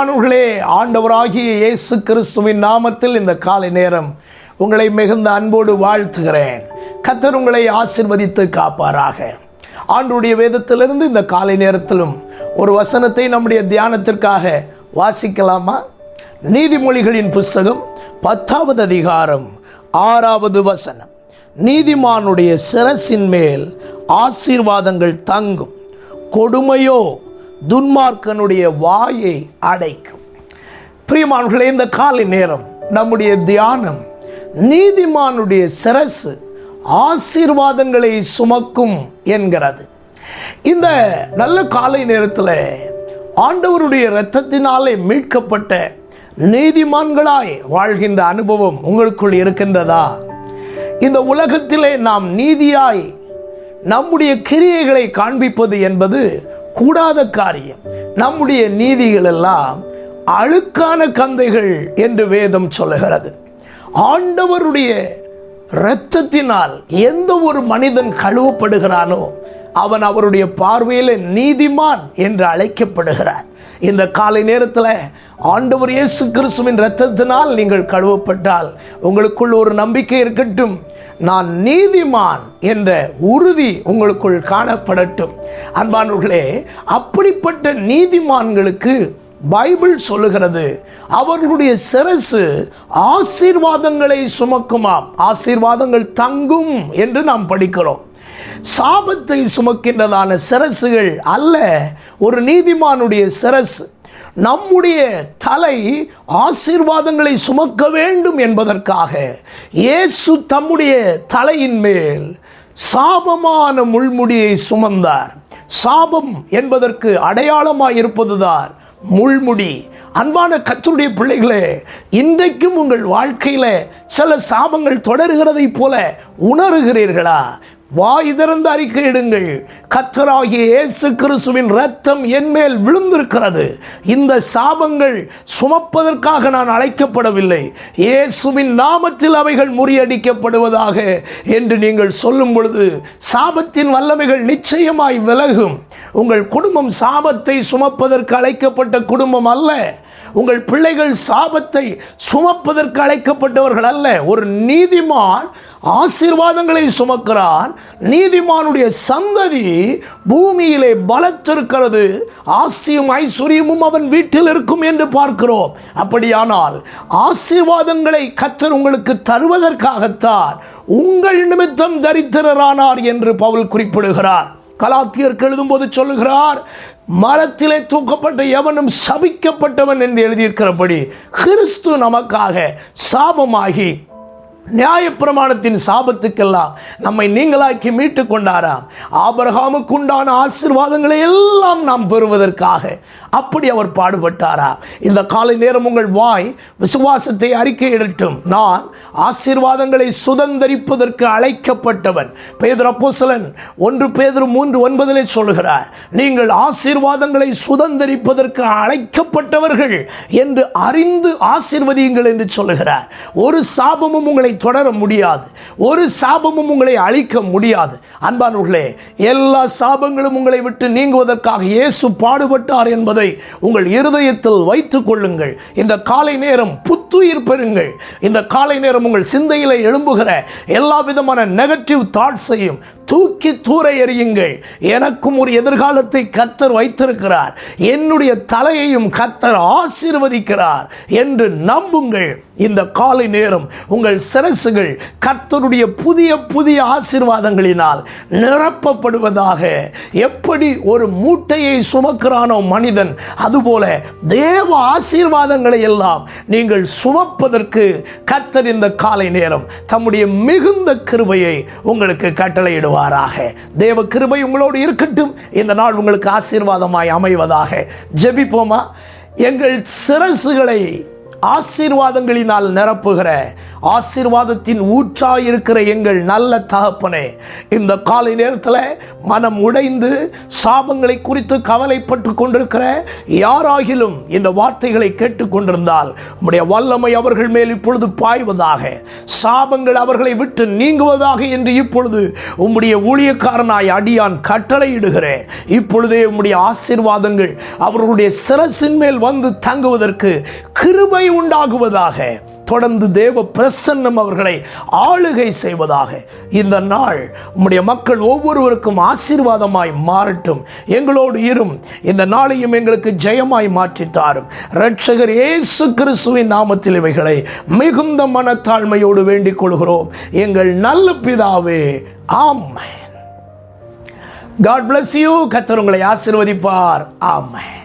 பிரியமானவர்களே, ஆண்டவராகிய இயேசு கிறிஸ்துவின் நாமத்தில் இந்த காலை நேரம் உங்களை மிகுந்த அன்போடு வாழ்த்துகிறேன். கர்த்தர் உங்களை ஆசீர்வதித்து காப்பாராக. ஆண்டவருடைய வேதத்திலிருந்து இந்த காலை நேரத்திலும் ஒரு வசனத்தை நம்முடைய தியானத்திற்காக வாசிக்கலாமா? நீதிமொழிகளின் புஸ்தகம் 10வது அதிகாரம் 6வது வசனம். நீதிமானுடைய சிரசின் மேல் ஆசீர்வாதங்கள் தங்கும், கொடுமையோ துன்மார்க்கனுடைய வாயை அடைக்கும். பிரியமானவர்களே, இந்த காலை நேரம் நம்முடைய தியானம் நீதிமானுடைய சிரசு ஆசீர்வாதங்களை சுமக்கும் என்கிறது. இந்த நல்ல காலை நேரத்தில் ஆண்டவருடைய இரத்தத்தினாலே மீட்கப்பட்ட நீதிமான்களாய் வாழ்கின்ற அனுபவம் உங்களுக்குள் இருக்கின்றதா? இந்த உலகத்திலே நாம் நீதியாய் நம்முடைய கிரியைகளை காண்பிப்பது என்பது கூடாத காரியம். நம்முடைய நீதிகள் எல்லாம் அழுக்கான கந்தைகள் என்று வேதம் சொல்லுகிறது. ஆண்டவருடைய இரத்தத்தினால் எந்த ஒரு மனிதன் கழுவப்படுகிறானோ அவன் அவருடைய பார்வையில் நீதிமான் என்று அழைக்கப்படுகிறார். இந்த காலை நேரத்தில் ஆண்டவர் இயேசு கிறிஸ்துவின் இரத்தத்தினால் நீங்கள் கழுவப்பட்டால் உங்களுக்குள் ஒரு நம்பிக்கை இருக்கட்டும். நான் நீதிமான் என்ற உறுதி உங்களுக்குள் காணப்படட்டும். அன்பானவர்களே, அப்படிப்பட்ட நீதிமான்களுக்கு பைபிள் சொல்லுகிறது, அவர்களுடைய சிரசு ஆசீர்வாதங்களை சுமக்குமாம், ஆசீர்வாதங்கள் தங்கும் என்று நாம் படிக்கிறோம். சாபத்தை சுமக்கின்றதான சிரசுகள் அல்ல ஒரு நீதிமானுடைய சிரசு. நம்முடைய தலை ஆசீர்வாதங்களை சுமக்க வேண்டும் என்பதற்காக இயேசு தம்முடைய தலையின் மேல் சாபமான முள்முடியை சுமந்தார். சாபம் என்பதற்கு அடையாளமாய் இருப்பதுதான் முள்முடி. அன்பான கர்த்தருடைய பிள்ளைகளே, இன்றைக்கும் உங்கள் வாழ்க்கையில் சில சாபங்கள் தொடர்கிறதை போல உணர்கிறீர்களா? வாய் திறந்து அறிக்கையிடுங்கள், கர்த்தராகிய இயேசு கிறிஸ்துவின் இரத்தம் என் மேல் விழுந்திருக்கிறது. இந்த சாபங்கள் சுமப்பதற்காக நான் அழைக்கப்படவில்லை, இயேசுவின் நாமத்தில் அவைகள் முறியடிக்கப்படுவதாக என்று நீங்கள் சொல்லும் பொழுது சாபத்தின் வல்லமைகள் நிச்சயமாய் விலகும். உங்கள் குடும்பம் சாபத்தை சுமப்பதற்கு அழைக்கப்பட்ட குடும்பம் அல்ல. உங்கள் பிள்ளைகள் சாபத்தை சுமப்பதற்கு அழைக்கப்பட்டவர்கள் அல்ல. ஒரு நீதிமான் ஆசீர்வாதங்களை சுமக்கிறான். நீதிமானுடைய சந்ததி பூமியிலே பலத்திருக்கிறது, ஆஸ்தியும் ஐஸ்வர்யமும் அவன் வீட்டில் இருக்கும் என்று பார்க்கிறோம். அப்படியானால் ஆசீர்வாதங்களை கர்த்தர் உங்களுக்கு தருவதற்காகத்தான் உங்கள் நிமித்தம் தரித்திரரானார் என்று பவுல் குறிப்பிடுகிறார். கலாத்தியருக்கு எழுதும் போது சொல்லுகிறார், மரத்திலே தூக்கப்பட்ட எவனும் சபிக்கப்பட்டவன் என்று எழுதியிருக்கிறபடி கிறிஸ்து நமக்காக சாபமாகி நியாயப்பிரமாணத்தின் சாபத்துக்கெல்லாம் நம்மை நீங்களாக்கி மீட்டு கொண்டாராம். ஆபிரகாமுக்கு உண்டான ஆசீர்வாதங்களை எல்லாம் நாம் பெறுவதற்காக அப்படி அவர் பாடுபட்டாரா? இந்த காலை நேரம் உங்கள் வாய் விசுவாசத்தை அறிக்கையிடட்டும். நான் ஆசீர்வாதங்களை சுதந்தரிப்பதற்கு அழைக்கப்பட்டவன். பேதுரு அப்போஸ்தலன் 1 பேதுரு 3:9 சொல்லுகிறார், நீங்கள் ஆசீர்வாதங்களை சுதந்தரிப்பதற்கு அழைக்கப்பட்டவர்கள் என்று அறிந்து ஆசீர்வதியுங்கள் என்று சொல்லுகிறார். ஒரு சாபமும் உங்களை தொடர முடியாது, ஒரு சாபமும் உங்களை அழிக்க முடியாது. அன்பானவர்களே, எல்லா சாபங்களும் உங்களை விட்டு நீங்குவதற்காக இயேசு பாடுபட்டார் என்பதை உங்கள் இருதயத்தில் வைத்துக் கொள்ளுங்கள். இந்த காலை நேரம் புத்துயிர் பெறுங்கள். இந்த காலை நேரம் உங்கள் சிந்தையிலே எழும்புகிற எல்லா விதமான நெகட்டிவ் தாட்ஸையும் தூக்கி தூர எறியுங்கள். எனக்கும் ஒரு எதிர்காலத்தை கர்த்தர் வைத்திருக்கிறார், என்னுடைய தலையையும் கர்த்தர் ஆசீர்வதிக்கிறார் என்று நம்புங்கள். இந்த காலை நேரம் உங்கள் சிரசுகள் கர்த்தருடைய புதிய புதிய ஆசீர்வாதங்களினால் நிரப்பப்படுவதாக. எப்படி ஒரு மூட்டையை சுமக்கிறானோ மனிதன், அதுபோல தேவ ஆசீர்வாதங்களை எல்லாம் நீங்கள் சுமப்பதற்கு கர்த்தர் இந்த காலை நேரம் தம்முடைய மிகுந்த கிருபையை உங்களுக்கு கட்டளையிடுவார். தேவ கிருபை உங்களோடு இருக்கட்டும். இந்த நாள் உங்களுக்கு ஆசீர்வாதமாய் அமைவதாக. ஜெபிப்போமா? எங்கள் சிரசுகளை ஆசீர்வாதங்களினால் நிரப்புகிற ஆசீர்வாதத்தின் ஊற்றாயிருக்கிற எங்கள் நல்ல தகப்பனே, இந்த காலை நேரத்தில் மனம் உடைந்து சாபங்களை குறித்து கவலைப்பட்டு கொண்டிருக்கிற யாராகிலும் இந்த வார்த்தைகளை கேட்டுக்கொண்டிருந்தால் உம்முடைய வல்லமை அவர்கள் மேல் இப்பொழுது பாய்வதாக, சாபங்கள் அவர்களை விட்டு நீங்குவதாக என்று இப்பொழுது உம்முடைய ஊழியக்காரனாய் அடியான் கட்டளையிடுகிறேன். இப்பொழுதே உம்முடைய ஆசீர்வாதங்கள் அவர்களுடைய சிரசின் மேல் வந்து தங்குவதற்கு கிருபை உண்டாகுவதாக. தொடர்ந்து தேவ பிரசன்னம் அவர்களை ஆளுகை செய்வதாக. இந்த நாள் உம்முடைய மக்கள் ஒவ்வொருவருக்கும் ஆசீர்வாதமாய் மாறட்டும். எங்களோடு இரும். இந்த நாளையும் எங்களுக்கு ஜெயமாய் மாற்றித்தாரும். இரட்சகர் இயேசு கிறிஸ்துவின் நாமத்தில் இவைகளை மிகுந்த மனத்தாழ்மையோடு வேண்டிக் கொள்கிறோம் எங்கள் நல்ல பிதாவே, ஆமென். God bless you. கர்த்தர் உங்களை ஆசீர்வதிப்பார். ஆமென்.